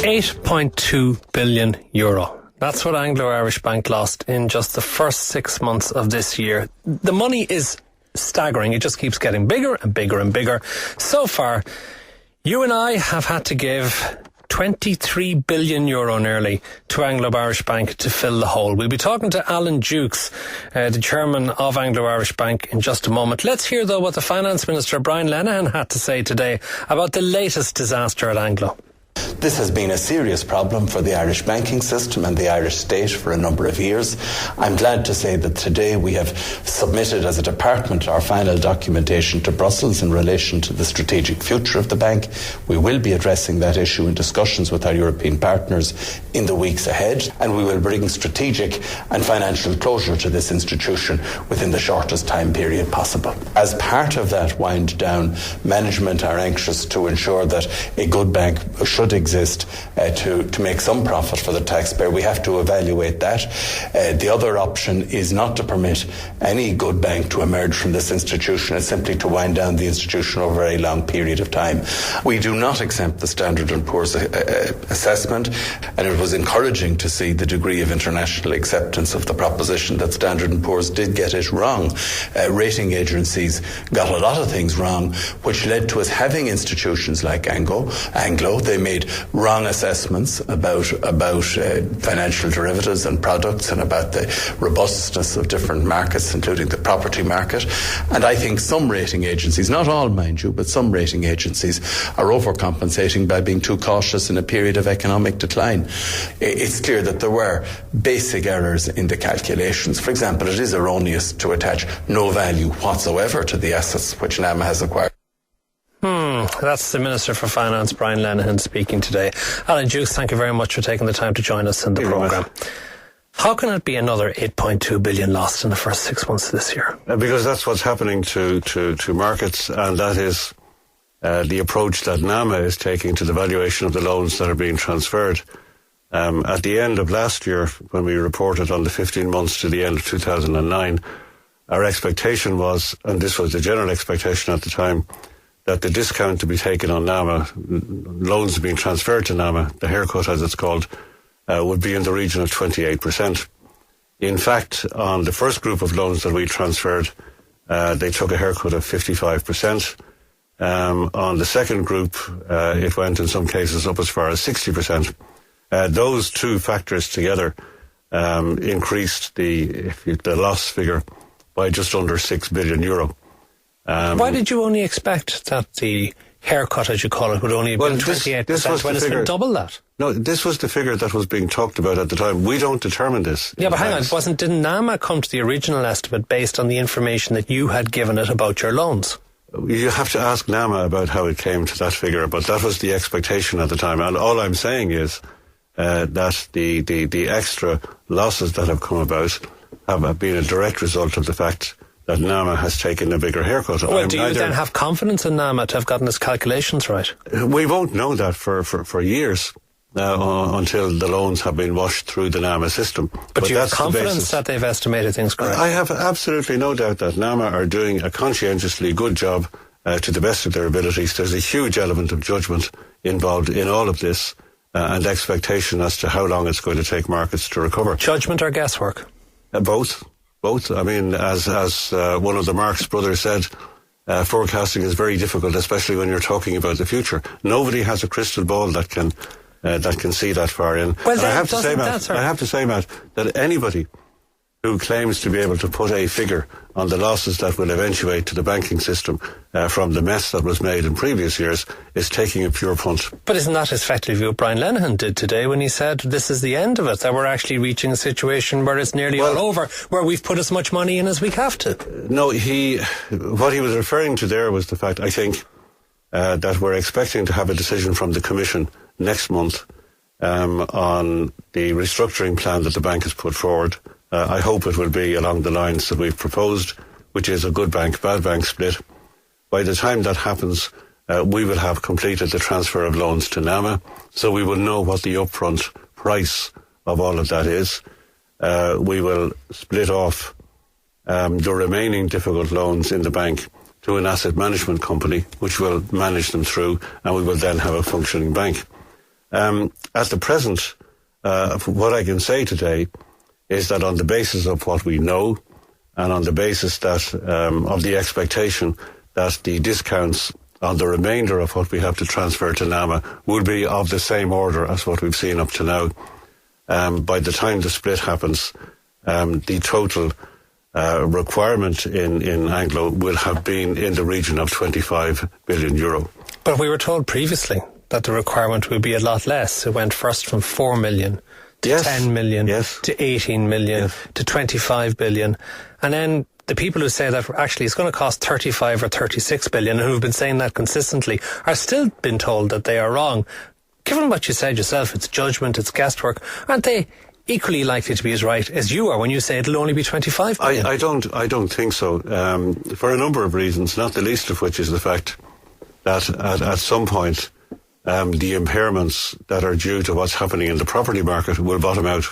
€8.2 billion. That's what Anglo-Irish Bank lost in just the first 6 months of this year. The money is staggering. It just keeps getting bigger and bigger and bigger. So far, you and I have had to give €23 billion nearly to Anglo-Irish Bank to fill the hole. We'll be talking to Alan Dukes, the chairman of Anglo-Irish Bank, in just a moment. Let's hear, though, what the Finance Minister, Brian Lenihan, had to say today about the latest disaster at Anglo. This has been a serious problem for the Irish banking system and the Irish state for a number of years. I'm glad to say that today we have submitted as a department our final documentation to Brussels in relation to the strategic future of the bank. We will be addressing that issue in discussions with our European partners in the weeks ahead, and we will bring strategic and financial closure to this institution within the shortest time period possible. As part of that wind down, management are anxious to ensure that a good bank should exist to make some profit for the taxpayer. We have to evaluate that. The other option is not to permit any good bank to emerge from this institution. It's simply to wind down the institution over a very long period of time. We do not accept the Standard & Poor's assessment, and it was encouraging to see the degree of international acceptance of the proposition that Standard & Poor's did get it wrong. Rating agencies got a lot of things wrong, which led to us having institutions like Anglo. They made wrong assessments about financial derivatives and products and about the robustness of different markets, including the property market. And I think some rating agencies, not all mind you, but some rating agencies are overcompensating by being too cautious in a period of economic decline. It's clear that there were basic errors in the calculations. For example, it is erroneous to attach no value whatsoever to the assets which NAMA has acquired. That's the Minister for Finance, Brian Lenihan, speaking today. Alan Dukes, thank you very much for taking the time to join us in the programme. How can it be another 8.2 billion lost in the first 6 months of this year? Because that's what's happening to markets, and that is the approach that NAMA is taking to the valuation of the loans that are being transferred. At the end of last year, when we reported on the 15 months to the end of 2009, our expectation was, and this was the general expectation at the time, that the discount to be taken on NAMA, loans being transferred to NAMA, the haircut as it's called, would be in the region of 28%. In fact, on the first group of loans that we transferred, they took a haircut of 55%. On the second group, it went in some cases up as far as 60%. Those two factors together increased the loss figure by just under €6 billion. Why did you only expect that the haircut, as you call it, would only have been 28% when it's been double that? No, this was the figure that was being talked about at the time. We don't determine this. Yeah, but hang on, didn't NAMA come to the original estimate based on the information that you had given it about your loans? You have to ask NAMA about how it came to that figure, but that was the expectation at the time. And all I'm saying is that the extra losses that have come about have been a direct result of the fact that NAMA has taken a bigger haircut. Well, do you then have confidence in NAMA to have gotten its calculations right? We won't know that for years until the loans have been washed through the NAMA system. But you have confidence that they've estimated things correctly? I have absolutely no doubt that NAMA are doing a conscientiously good job to the best of their abilities. There's a huge element of judgment involved in all of this and expectation as to how long it's going to take markets to recover. Judgment or guesswork? Both. I mean, as one of the Marx brothers said, forecasting is very difficult, especially when you're talking about the future. Nobody has a crystal ball that can see that far in. Well, I have to say, Matt, that anybody who claims to be able to put a figure on the losses that will eventuate to the banking system from the mess that was made in previous years is taking a pure punt. But isn't that effectively what Brian Lenihan did today when he said this is the end of it, that we're actually reaching a situation where it's nearly all over, where we've put as much money in as we have to? No, what he was referring to there was the fact, I think, that we're expecting to have a decision from the Commission next month on the restructuring plan that the bank has put forward. I hope it will be along the lines that we've proposed, which is a good bank, bad bank split. By the time that happens, we will have completed the transfer of loans to NAMA, so we will know what the upfront price of all of that is. We will split off the remaining difficult loans in the bank to an asset management company, which will manage them through, and we will then have a functioning bank. At the present, what I can say today is that on the basis of what we know and on the basis that of the expectation that the discounts on the remainder of what we have to transfer to NAMA will be of the same order as what we've seen up to now. By the time the split happens, the total requirement in Anglo will have been in the region of 25 billion euro. But we were told previously that the requirement would be a lot less. It went first from 4 million to 10 million to 18 million to 25 billion. And then the people who say that actually it's going to cost 35 or 36 billion and who've been saying that consistently are still been told that they are wrong. Given what you said yourself, it's judgment, it's guesswork, aren't they equally likely to be as right as you are when you say it'll only be 25 billion? I don't think so, for a number of reasons, not the least of which is the fact that at some point the impairments that are due to what's happening in the property market will bottom out.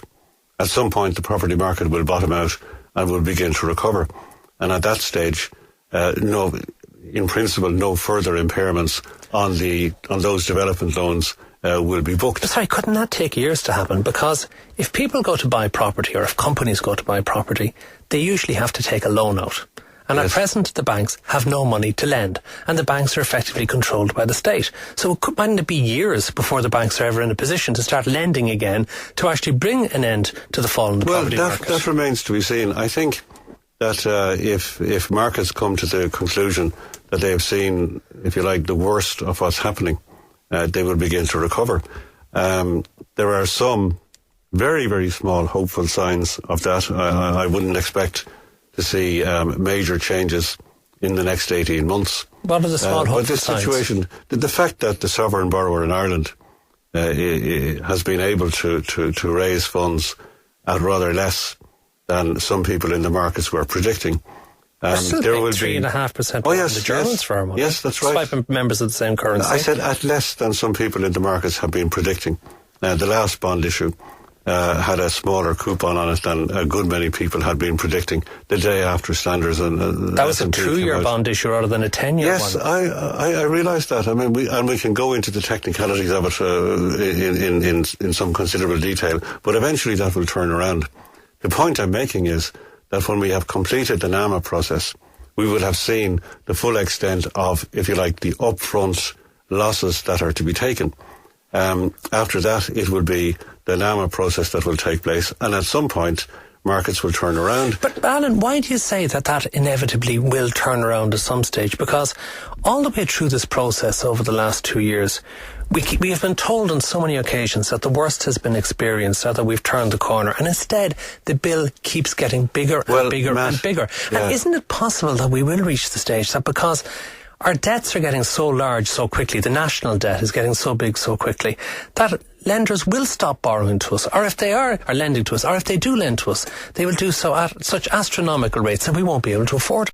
At some point the property market will bottom out and will begin to recover. And at that stage, in principle, no further impairments on those development loans will be booked. Sorry, couldn't that take years to happen? Because if people go to buy property or if companies go to buy property, they usually have to take a loan out. And at present, the banks have no money to lend, and the banks are effectively controlled by the state. So mightn't it be years before the banks are ever in a position to start lending again to actually bring an end to the fall in the property market? That remains to be seen. I think that if markets come to the conclusion that they have seen, if you like, the worst of what's happening, they will begin to recover. There are some very, very small hopeful signs of that. I wouldn't expect to see major changes in the next 18 months. What are the small hopeful but this signs? situation, the fact that the sovereign borrower in Ireland has been able to raise funds at rather less than some people in the markets were predicting. There will be 3.5% the Germans for our money. Yes, that's right. Despite members of the same currency. I said at less than some people in the markets have been predicting. The last bond issue had a smaller coupon on it than a good many people had been predicting the day after Standards and that was a 2-year bond issue rather than a 10-year one. Yes, I realise that. I mean, we can go into the technicalities of it in some considerable detail, but eventually that will turn around. The point I'm making is that when we have completed the NAMA process, we will have seen the full extent of, if you like, the upfront losses that are to be taken. After that, it will be the NAMA process that will take place, and at some point, markets will turn around. But Alan, why do you say that inevitably will turn around at some stage? Because all the way through this process over the last 2 years, we have been told on so many occasions that the worst has been experienced, that we've turned the corner, and instead the bill keeps getting bigger and bigger and bigger. Yeah. And isn't it possible that we will reach the stage that because our debts are getting so large so quickly, the national debt is getting so big so quickly, that lenders will stop borrowing to us, or if they are lending to us, or if they do lend to us, they will do so at such astronomical rates that we won't be able to afford.